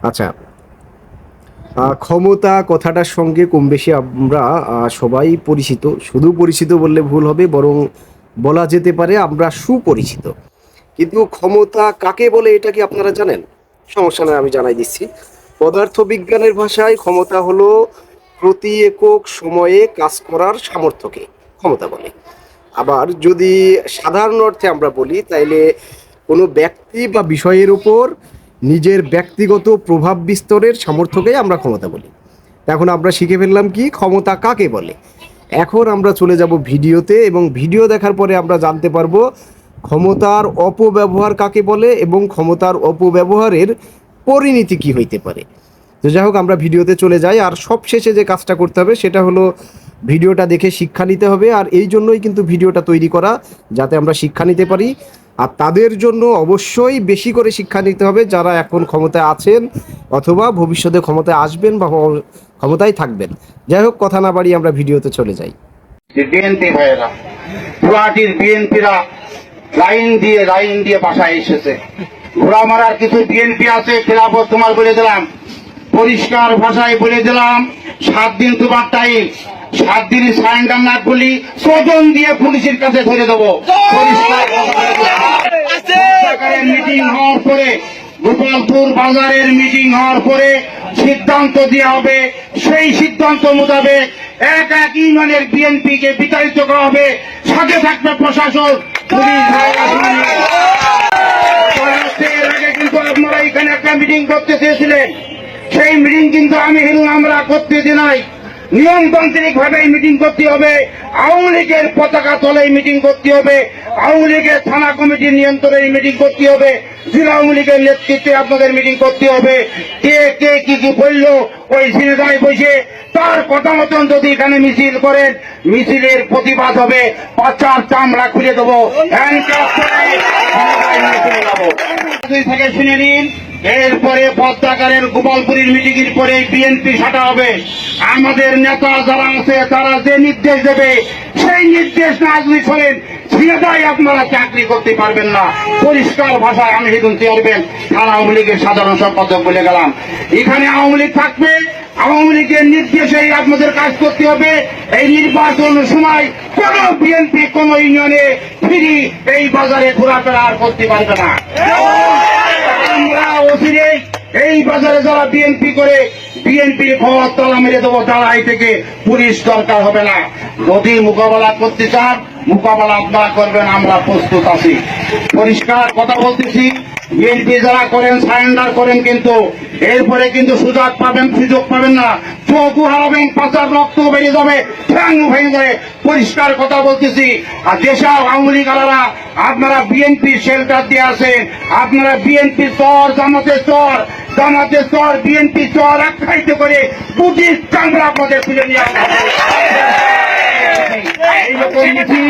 আচ্ছা, ক্ষমতা কথাটার সঙ্গে কম বেশি আমরা সবাই পরিচিত। শুধু পরিচিত বললে ভুল হবে, বরং বলা যেতে পারে আমরা সুপরিচিত। কিন্তু ক্ষমতা কাকে বলে এটা কি আপনারা জানেন? সমস্যা নয়, আমি জানাই দিচ্ছি। পদার্থবিজ্ঞানের ভাষায় ক্ষমতা হলো প্রতি একক সময়ে কাজ করার সামর্থ্যকে ক্ষমতা বলে। আবার যদি সাধারণ অর্থে আমরা বলি, তাইলে কোনো ব্যক্তি বা বিষয়ের উপর নিজের ব্যক্তিগত প্রভাব বিস্তারের সামর্থ্যকেই আমরা ক্ষমতা বলি। এখন আমরা শিখে ফেললাম কি ক্ষমতা কাকে বলে। এখন আমরা চলে যাব ভিডিওতে, এবং ভিডিও দেখার পরে আমরা জানতে পারবো ক্ষমতার অপব্যবহার কাকে বলে এবং ক্ষমতার অপব্যবহারের পরিণতি কি হইতে পারে। তো যাই হোক, আমরা ভিডিওতে চলে যাই। আর সবশেষে যে কাজটা করতে হবে সেটা হলো ভিডিওটা দেখে শিক্ষা নিতে হবে। আর এই জন্যই কিন্তু ভিডিওটা তৈরি করা, যাতে আমরা শিক্ষা নিতে পারি। আর তাদের জন্য অবশ্যই বেশি করে শিক্ষা নিতে হবে যারা এখন ক্ষমতায় আছেন অথবা ভবিষ্যতে ক্ষমতায় আসবেন বা ক্ষমতায় থাকবেন। যাই হোক, কথা না বাড়িয়ে আমরা ভিডিওতে চলে যাই। বিএনপি ভাইয়েরা, গুয়াহাটির বিএনপিরা লাইন দিয়ে বাসায় এসেছে। ঘোড়া মারার কিছু বিএনপি আছে, খেলাফত তোমার বলে দিলাম, পরিষ্কার ভাষায় বলে দিলাম, 7 দিন তোমার টাইম। 7 দিন সারেন্ডার না করলি 14 দিয়ে পুলিশের কাছে ধরে দেবো। পরিষ্কার মিটিং হওয়ার পরে, গোপালপুর বাজারের মিটিং হওয়ার পরে সিদ্ধান্ত দেওয়া হবে। সেই সিদ্ধান্ত মোতাবেক এক এক ইউনিয়নের বিএনপি কে বিতাড়িত করা হবে। সাথে থাকবে প্রশাসন, পুলিশ। এর আগে কিন্তু আপনারা এখানে একটা মিটিং করতে চেয়েছিলেন, সেই মিটিং কিন্তু আমরা করতে দিই নাই। নিয়মতান্ত্রিক ভাবে মিটিং করতে হবে, আওয়ামী লীগের পতাকা তলে মিটিং করতে হবে, আওয়ামী লীগের থানা কমিটির নিয়ন্ত্রণে মিটিং করতে হবে, জেলা আওয়ামী লীগের নেতৃত্বে আপনাদের মিটিং করতে হবে। কে কে কি কি বললো ওই সিনেদায় বসে তার কথা মতন যদি এখানে মিছিল করেন, মিছিলের প্রতিবাদ হবে, পাচার চামড়া খুলে দেবো, হ্যান্ডকাপ থেকে শুনে নিন। এরপরে পদ্মাকারের গোপালপুরের মিটিং এর পরে বিএনপি সাটা হবে। আমাদের নেতা যারা আছে তারা যে নির্দেশ দেবে সেই নির্দেশ না যদি শোনেন, সিনেদায় আপনারা চাকরি করতে পারবেন না। পরিষ্কার ভাষায় আমি হিদুন চেয়ারম্যান, থানা আওয়ামী লীগের সাধারণ সম্পাদক বলে গেলাম। এখানে আওয়ামী লীগ থাকবে, আওয়ামী লীগের নির্দেশেই আপনাদের কাজ করতে হবে। এই নির্বাচন সময় কোন বিএনপি কোন ইউনিয়নে ফিরি এই বাজারে ঘোরাফেরা আর করতে পারবে না। আমরা অচিরে এই বাজারে যারা বিএনপি করে বিএনপির ঘর তালা মেরে দেবো, দাঁড়াই থেকে পুলিশ দরকার হবে না। যদি মোকাবেলা করতে চান, মোকাবেলা আপনারা করবেন, আমরা প্রস্তুত আছি। পরিষ্কার কথা বলতেছি, বিএনপি যারা করেন সারেন্ডার করেন, কিন্তু এরপরে কিন্তু সুযোগ পাবেন না। চোখও হারাবেন, পাচার রক্ত বেরিয়ে যাবে, ঠ্যাং ভেঙে যাবে। পরিষ্কার কথা বলতেছি। আর দেশে আওয়ামী লীগ আলারা আপনারা বিএনপি শেল্টার দিয়ে আছেন, আপনারা বিএনপি চর, জামাতের চর, বিএনপি চর আখ্যায়িত করে পুলিশ চামড়া আপনাদের তুলে নিয়ে আসবে। এইরকম মিছিল